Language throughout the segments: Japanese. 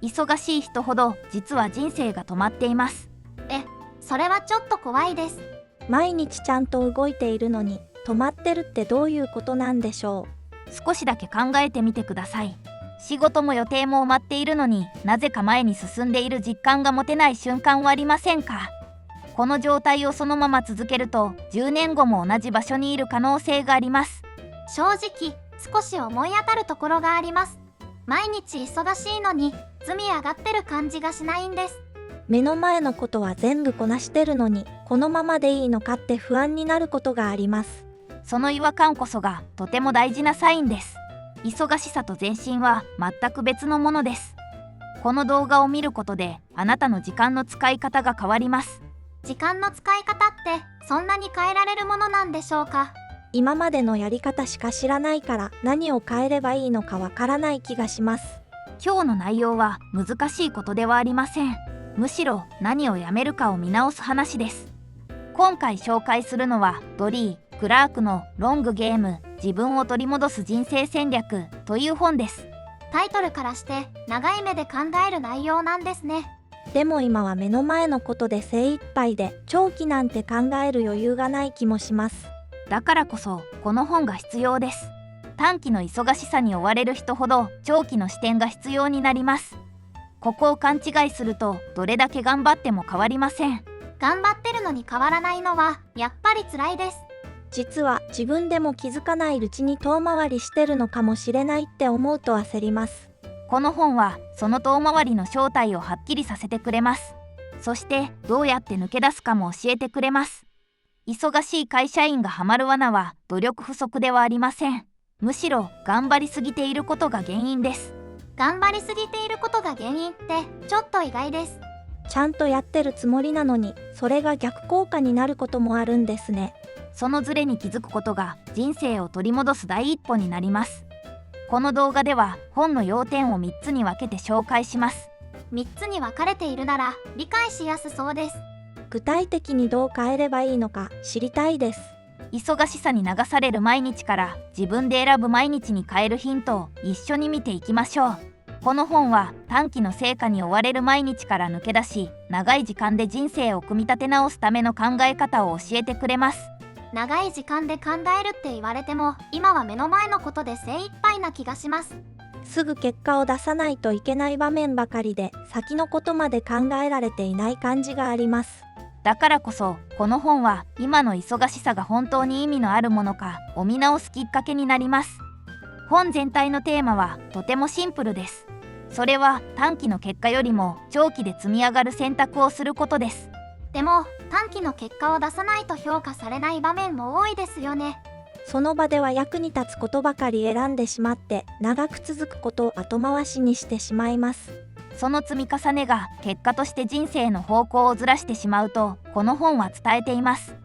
忙しい人ほど実は人生が止まっています。それはちょっと怖いです。毎日ちゃんと動いているのに止まってるってどういうことなんでしょ少しだけ考えてみてください。仕事も予定も埋まっているのになぜか前に進んでいる実感が持てない瞬間はありませんか？この状態をそのまま続けると10年後も同じ場所にいる可能性があります。正直、少し思い当たるところがあります。毎日忙しいのに積み上がってる感じがしないんです。目の前のことは全部こなしてるのにこのままでいいのかって不安になることがあります。その違和感こそがとても大事なサインです。忙しさと前進は全く別のものです。この動画を見ることであなたの時間の使い方が変わります。時間の使い方ってそんなに変えられるものなんでしょうか？今までのやり方しか知らないから何を変えればいいのかわからない気がします。今日の内容は難しいことではありません。むしろ何をやめるかを見直す話です。今回紹介するのはドリー・クラークのロングゲーム、自分を取り戻す人生戦略という本です。タイトルからして長い目で考える内容なんですね。でも今は目の前のことで精一杯で長期なんて考える余裕がない気もします。だからこそこの本が必要です。短期の忙しさに追われる人ほど長期の視点が必要になります。ここを勘違いするとどれだけ頑張っても変わりません。頑張ってるのに変わらないのはやっぱり辛いです。実は自分でも気づかないうちに遠回りしてるのかもしれないって思うと焦ります。この本はその遠回りの正体をはっきりさせてくれます。そしてどうやって抜け出すかも教えてくれます。忙しい会社員がハマる罠は努力不足ではありません。むしろ頑張りすぎていることが原因です。頑張りすぎていることが原因ってちょっと意外です。ちゃんとやってるつもりなのにそれが逆効果になることもあるんですね。そのズレに気づくことが人生を取り戻す第一歩になります。この動画では本の要点を3つに分けて紹介します。3つに分かれているなら理解しやすそうです。具体的にどう変えればいいのか知りたいです。忙しさに流される毎日から自分で選ぶ毎日に変えるヒントを一緒に見ていきましょう。この本は短期の成果に追われる毎日から抜け出し、長い時間で人生を組み立て直すための考え方を教えてくれます。長い時間で考えるって言われても今は目の前のことで精一杯な気がします。すぐ結果を出さないといけない場面ばかりで先のことまで考えられていない感じがあります。だからこそこの本は今の忙しさが本当に意味のあるものかを見直すきっかけになります。本全体のテーマはとてもシンプルです。それは短期の結果よりも長期で積み上がる選択をすることです。でも短期の結果を出さないと評価されない場面も多いですよね。その場では役に立つことばかり選んでしまって長く続くことを後回しにしてしまいます。その積み重ねが結果として人生の方向をずらしてしまうとこの本は伝えています。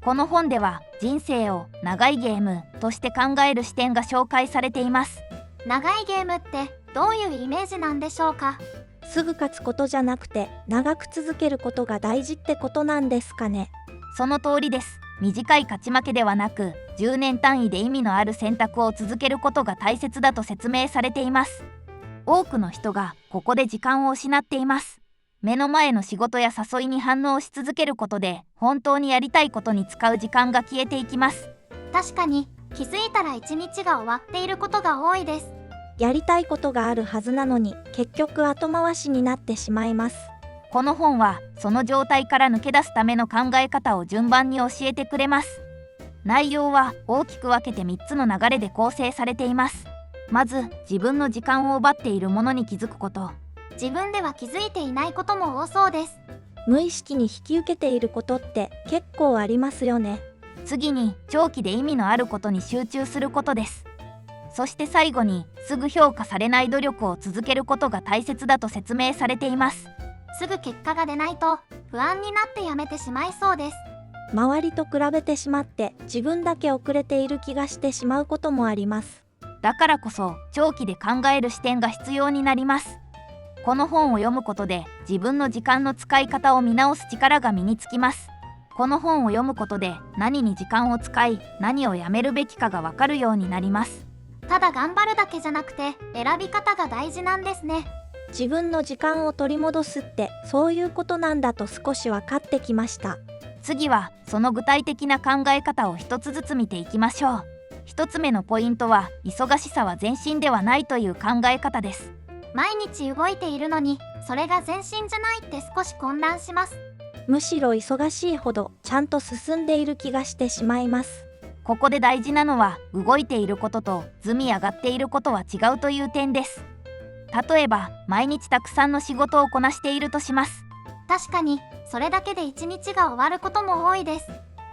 この本では人生を長いゲームとして考える視点が紹介されています。長いゲームってどういうイメージなんでしょうか？すぐ勝つことじゃなくて長く続けることが大事ってことなんですかね。その通りです。短い勝ち負けではなく10年単位で意味のある選択を続けることが大切だと説明されています。多くの人がここで時間を失っています。目の前の仕事や誘いに反応し続けることで本当にやりたいことに使う時間が消えていきます。確かに気づいたら一日が終わっていることが多いです。やりたいことがあるはずなのに結局後回しになってしまいます。この本はその状態から抜け出すための考え方を順番に教えてくれます。内容は大きく分けて3つの流れで構成されています。まず自分の時間を奪っているものに気づくこと。自分では気づいていないことも多そうです。無意識に引き受けていることって結構ありますよね。次に長期で意味のあることに集中することです。そして最後にすぐ評価されない努力を続けることが大切だと説明されています。すぐ結果が出ないと不安になってやめてしまいそうです。周りと比べてしまって自分だけ遅れている気がしてしまうこともあります。だからこそ長期で考える視点が必要になります。この本を読むことで自分の時間の使い方を見直す力が身につきます。この本を読むことで何に時間を使い何をやめるべきかがわかるようになります。ただ頑張るだけじゃなくて選び方が大事なんですね。自分の時間を取り戻すってそういうことなんだと少し分かってきました。次はその具体的な考え方を一つずつ見ていきましょう。一つ目のポイントは、忙しさは全身ではないという考え方です。毎日動いているのに、それが全身じゃないって少し混乱します。むしろ忙しいほどちゃんと進んでいる気がしてしまいます。ここで大事なのは、動いていることと積み上がっていることは違うという点です。例えば、毎日たくさんの仕事をこなしているとします。確かに、それだけで一日が終わることも多いです。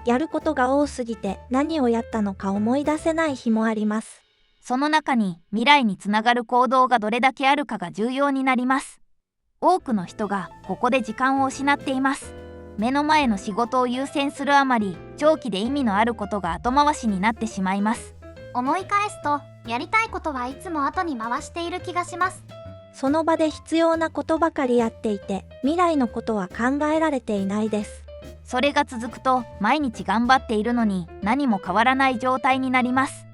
やることが多すぎて何をやったのか思い出せない日もあります。その中に未来につながる行動がどれだけあるかが重要になります。多くの人がここで時間を失っています。目の前の仕事を優先するあまり、長期で意味のあることが後回しになってしまいます。思い返すと、やりたいことはいつも後に回している気がします。その場で必要なことばかりやっていて、未来のことは考えられていないです。それが続くと、毎日頑張っているのに何も変わらない状態になります。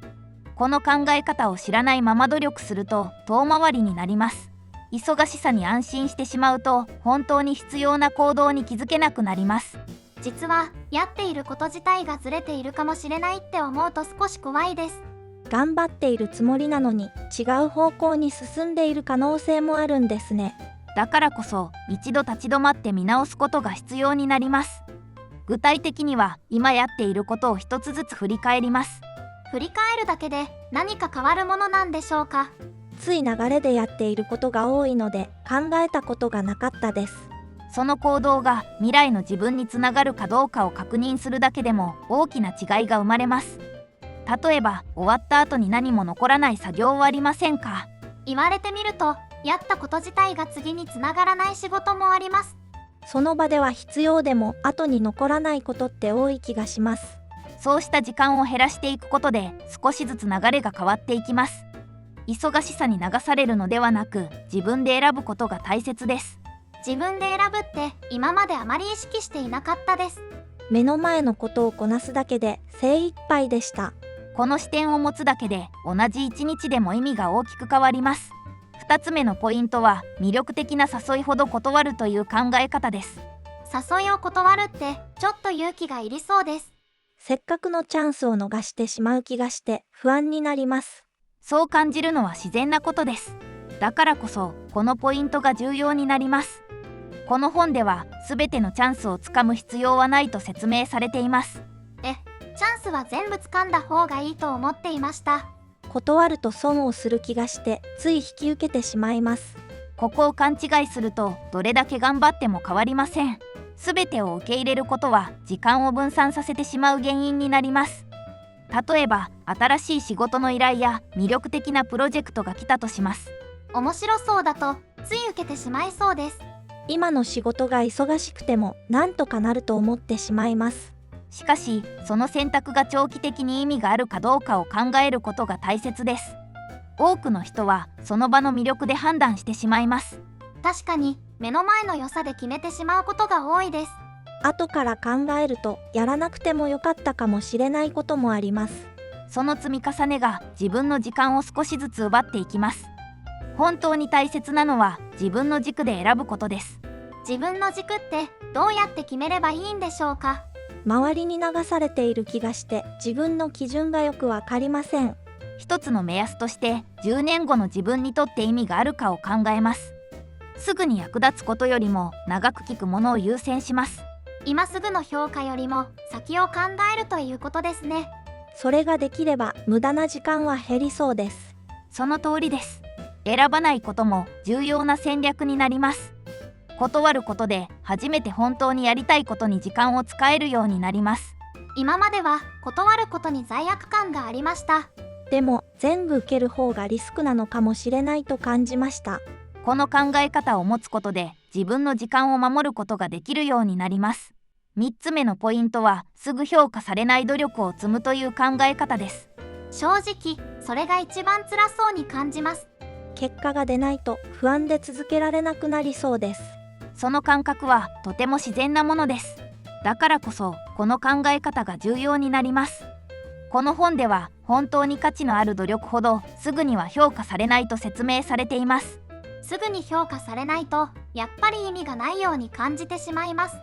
この考え方を知らないまま努力すると遠回りになります。忙しさに安心してしまうと、本当に必要な行動に気づけなくなります。実は、やっていること自体がずれているかもしれないって思うと少し怖いです。頑張っているつもりなのに違う方向に進んでいる可能性もあるんですね。だからこそ、一度立ち止まって見直すことが必要になります。具体的には、今やっていることを一つずつ振り返ります。振り返るだけで何か変わるものなんでしょうか。つい流れでやっていることが多いので考えたことがなかったです。その行動が未来の自分につながるかどうかを確認するだけでも大きな違いが生まれます。例えば、終わった後に何も残らない作業はありませんか？言われてみると、やったこと自体が次につながらない仕事もあります。その場では必要でも後に残らないことって多い気がします。そうした時間を減らしていくことで、少しずつ流れが変わっていきます。忙しさに流されるのではなく、自分で選ぶことが大切です。自分で選ぶって今まであまり意識していなかったです。目の前のことをこなすだけで精一杯でした。この視点を持つだけで、同じ一日でも意味が大きく変わります。2つ目のポイントは、魅力的な誘いほど断るという考え方です。誘いを断るってちょっと勇気がいりそうです。せっかくのチャンスを逃してしまう気がして不安になります。そう感じるのは自然なことです。だからこそ、このポイントが重要になります。この本では、全てのチャンスをつかむ必要はないと説明されています。チャンスは全部掴んだ方がいいと思っていました。断ると損をする気がしてつい引き受けてしまいます。ここを勘違いすると、どれだけ頑張っても変わりません。全てを受け入れることは、時間を分散させてしまう原因になります。例えば、新しい仕事の依頼や魅力的なプロジェクトが来たとします。面白そうだとつい受けてしまいそうです。今の仕事が忙しくてもなんとかなると思ってしまいます。しかし、その選択が長期的に意味があるかどうかを考えることが大切です。多くの人はその場の魅力で判断してしまいます。確かに、目の前の良さで決めてしまうことが多いです。後から考えるとやらなくてもよかったかもしれないこともあります。その積み重ねが自分の時間を少しずつ奪っていきます。本当に大切なのは、自分の軸で選ぶことです。自分の軸ってどうやって決めればいいんでしょうか。周りに流されている気がして自分の基準がよくわかりません。一つの目安として、10年後の自分にとって意味があるかを考えます。すぐに役立つことよりも長く聞くものを優先します。今すぐの評価よりも先を考えるということですね。それができれば無駄な時間は減りそうです。その通りです。選ばないことも重要な戦略になります。断ることで初めて本当にやりたいことに時間を使えるようになります。今までは断ることに罪悪感がありました。でも全部受ける方がリスクなのかもしれないと感じました。この考え方を持つことで、自分の時間を守ることができるようになります。3つ目のポイントは、すぐ評価されない努力を積むという考え方です。正直、それが一番辛そうに感じます。結果が出ないと不安で続けられなくなりそうです。その感覚はとても自然なものです。だからこそ、この考え方が重要になります。この本では、本当に価値のある努力ほどすぐには評価されないと説明されています。すぐに評価されないとやっぱり意味がないように感じてしまいます。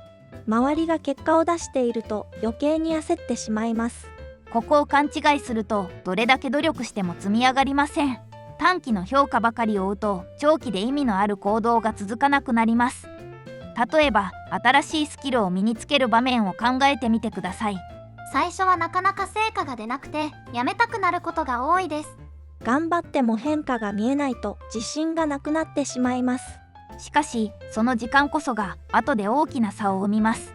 周りが結果を出していると余計に焦ってしまいます。ここを勘違いするとどれだけ努力しても積み上がりません。短期の評価ばかりを追うと長期で意味のある行動が続かなくなります。例えば新しいスキルを身につける場面を考えてみてください。最初はなかなか成果が出なくてやめたくなることが多いです。頑張っても変化が見えないと自信がなくなってしまいます。しかしその時間こそが後で大きな差を生みます。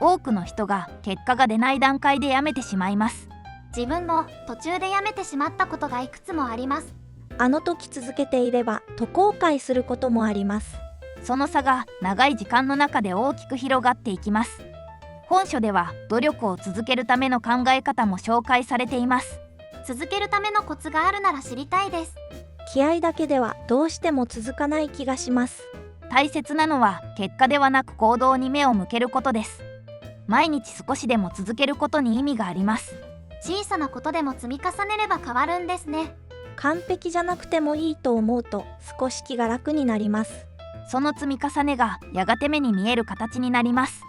多くの人が結果が出ない段階でやめてしまいます。自分も途中でやめてしまったことがいくつもあります。あの時続けていればと後悔することもあります。その差が長い時間の中で大きく広がっていきます。本書では努力を続けるための考え方も紹介されています。続けるためのコツがあるなら知りたいです。気合だけではどうしても続かない気がします。大切なのは結果ではなく行動に目を向けることです。毎日少しでも続けることに意味があります。小さなことでも積み重ねれば変わるんですね。完璧じゃなくてもいいと思うと少し気が楽になります。その積み重ねがやがて目に見える形になります。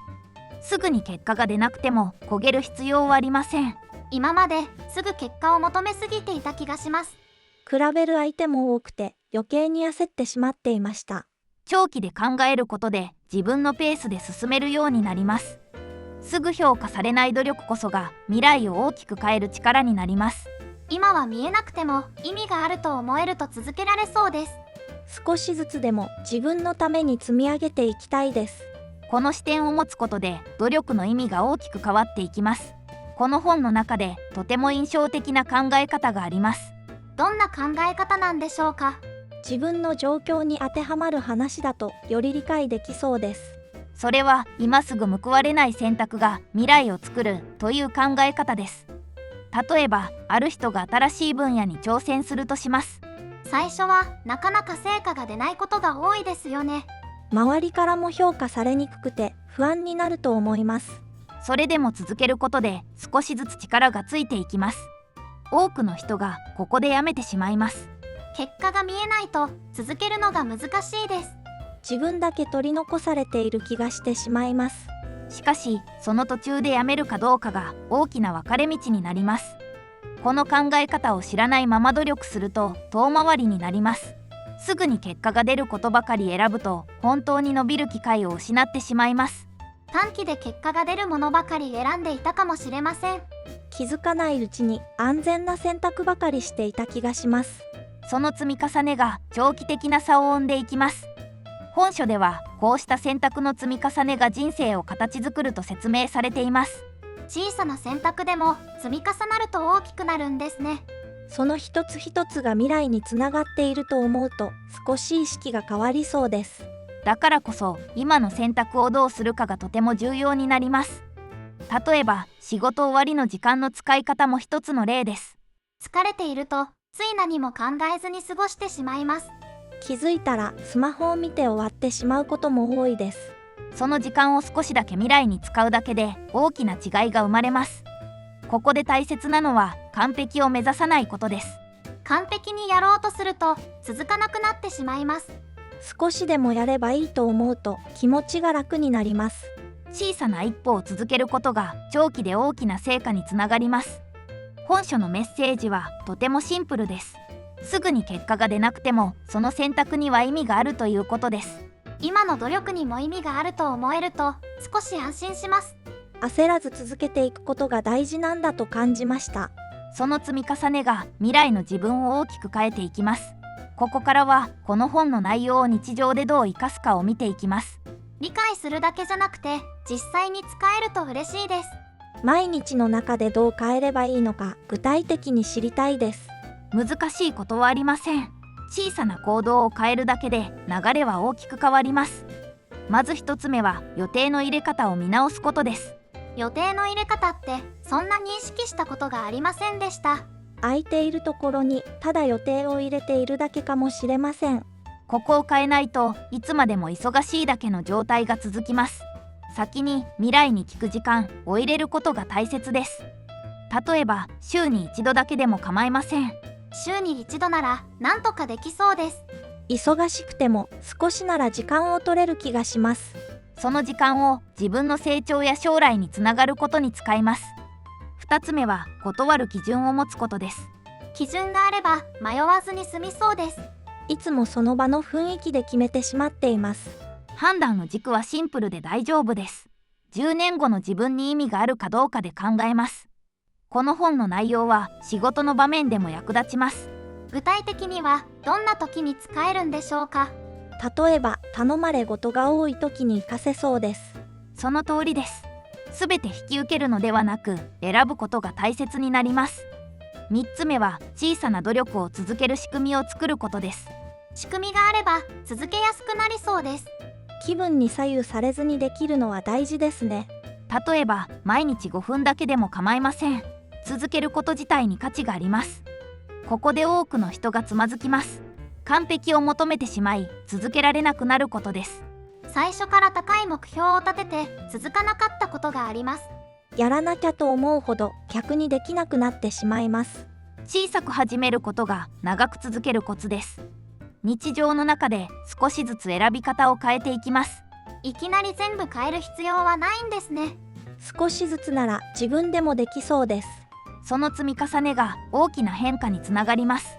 すぐに結果が出なくても焦げる必要はありません。今まですぐ結果を求めすぎていた気がします。比べる相手も多くて余計に焦ってしまっていました。長期で考えることで自分のペースで進めるようになります。すぐ評価されない努力こそが未来を大きく変える力になります。今は見えなくても意味があると思えると続けられそうです。少しずつでも自分のために積み上げていきたいです。この視点を持つことで努力の意味が大きく変わっていきます。この本の中でとても印象的な考え方があります。どんな考え方なんでしょうか。自分の状況に当てはまる話だとより理解できそうです。それは今すぐ報われない選択が未来を作るという考え方です。例えばある人が新しい分野に挑戦するとします。最初はなかなか成果が出ないことが多いですよね。周りからも評価されにくくて不安になると思います。それでも続けることで少しずつ力がついていきます。多くの人がここでやめてしまいます。結果が見えないと続けるのが難しいです。自分だけ取り残されている気がしてしまいます。しかしその途中でやめるかどうかが大きな分かれ道になります。この考え方を知らないまま努力すると遠回りになります。すぐに結果が出ることばかり選ぶと本当に伸びる機会を失ってしまいます。短期で結果が出るものばかり選んでいたかもしれません。気づかないうちに安全な選択ばかりしていた気がします。その積み重ねが長期的な差を生んでいきます。本書ではこうした選択の積み重ねが人生を形作ると説明されています。小さな選択でも積み重なると大きくなるんですね。その一つ一つが未来につながっていると思うと少し意識が変わりそうです。だからこそ今の選択をどうするかがとても重要になります。例えば仕事終わりの時間の使い方も一つの例です。疲れているとつい何も考えずに過ごしてしまいます。気づいたらスマホを見て終わってしまうことも多いです。その時間を少しだけ未来に使うだけで大きな違いが生まれます。ここで大切なのは完璧を目指さないことです。完璧にやろうとすると続かなくなってしまいます。少しでもやればいいと思うと気持ちが楽になります。小さな一歩を続けることが長期で大きな成果につながります。本書のメッセージはとてもシンプルです。すぐに結果が出なくてもその選択には意味があるということです。今の努力にも意味があると思えると少し安心します。焦らず続けていくことが大事なんだと感じました。その積み重ねが未来の自分を大きく変えていきます。ここからはこの本の内容を日常でどう生かすかを見ていきます。理解するだけじゃなくて実際に使えると嬉しいです。毎日の中でどう変えればいいのか具体的に知りたいです。難しいことはありません。小さな行動を変えるだけで流れは大きく変わります。まず一つ目は予定の入れ方を見直すことです。予定の入れ方ってそんなに意識したことがありませんでした。空いているところにただ予定を入れているだけかもしれません。ここを変えないといつまでも忙しいだけの状態が続きます。先に未来に聞く時間を入れることが大切です。例えば週に一度だけでも構いません。週に一度なら何とかできそうです。忙しくても少しなら時間を取れる気がします。その時間を自分の成長や将来につながることに使います。2つ目は断る基準を持つことです。基準があれば迷わずに済みそうです。いつもその場の雰囲気で決めてしまっています。判断の軸はシンプルで大丈夫です。10年後の自分に意味があるかどうかで考えます。この本の内容は仕事の場面でも役立ちます。具体的にはどんな時に使えるんでしょうか？例えば頼まれ事が多い時に活かせそうです。その通りです。すべて引き受けるのではなく選ぶことが大切になります。3つ目は小さな努力を続ける仕組みを作ることです。仕組みがあれば続けやすくなりそうです。気分に左右されずにできるのは大事ですね。例えば毎日5分だけでも構いません。続けること自体に価値があります。ここで多くの人がつまずきます。完璧を求めてしまい続けられなくなることです。最初から高い目標を立てて続かなかったことがあります。やらなきゃと思うほど逆にできなくなってしまいます。小さく始めることが長く続けるコツです。日常の中で少しずつ選び方を変えていきます。いきなり全部変える必要はないんですね。少しずつなら自分でもできそうです。その積み重ねが大きな変化につながります。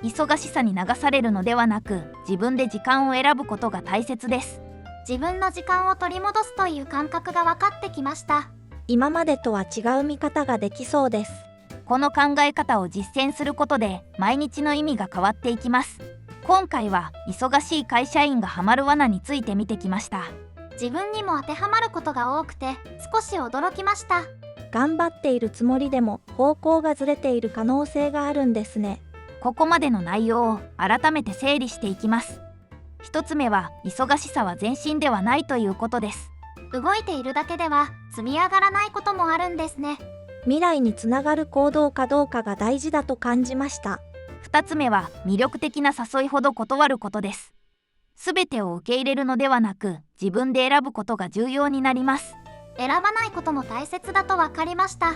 忙しさに流されるのではなく自分で時間を選ぶことが大切です。自分の時間を取り戻すという感覚が分かってきました。今までとは違う見方ができそうです。この考え方を実践することで毎日の意味が変わっていきます。今回は忙しい会社員がハマる罠について見てきました。自分にも当てはまることが多くて少し驚きました。頑張っているつもりでも方向がずれている可能性があるんですね。ここまでの内容を改めて整理していきます。1つ目は忙しさは全身ではないということです。動いているだけでは積み上がらないこともあるんですね。未来につながる行動かどうかが大事だと感じました。2つ目は魅力的な誘いほど断ることです。すべてを受け入れるのではなく自分で選ぶことが重要になります。選ばないことも大切だと分かりました。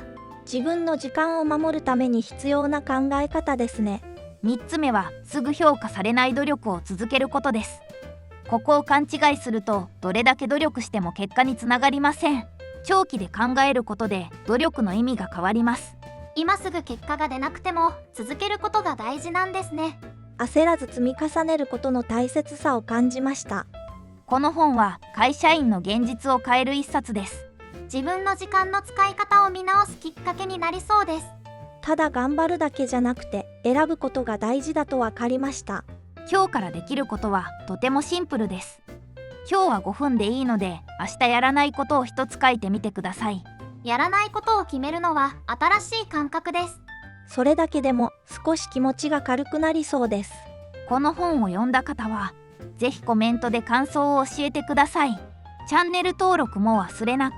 自分の時間を守るために必要な考え方ですね。3つ目はすぐ評価されない努力を続けることです。ここを勘違いするとどれだけ努力しても結果につながりません。長期で考えることで努力の意味が変わります。今すぐ結果が出なくても続けることが大事なんですね。焦らず積み重ねることの大切さを感じました。この本は会社員の現実を変える一冊です。自分の時間の使い方を見直すきっかけになりそうです。ただ頑張るだけじゃなくて選ぶことが大事だと分かりました。今日からできることはとてもシンプルです。今日は5分でいいので明日やらないことを一つ書いてみてください。やらないことを決めるのは新しい感覚です。それだけでも少し気持ちが軽くなりそうです。この本を読んだ方はぜひコメントで感想を教えてください。チャンネル登録も忘れなく。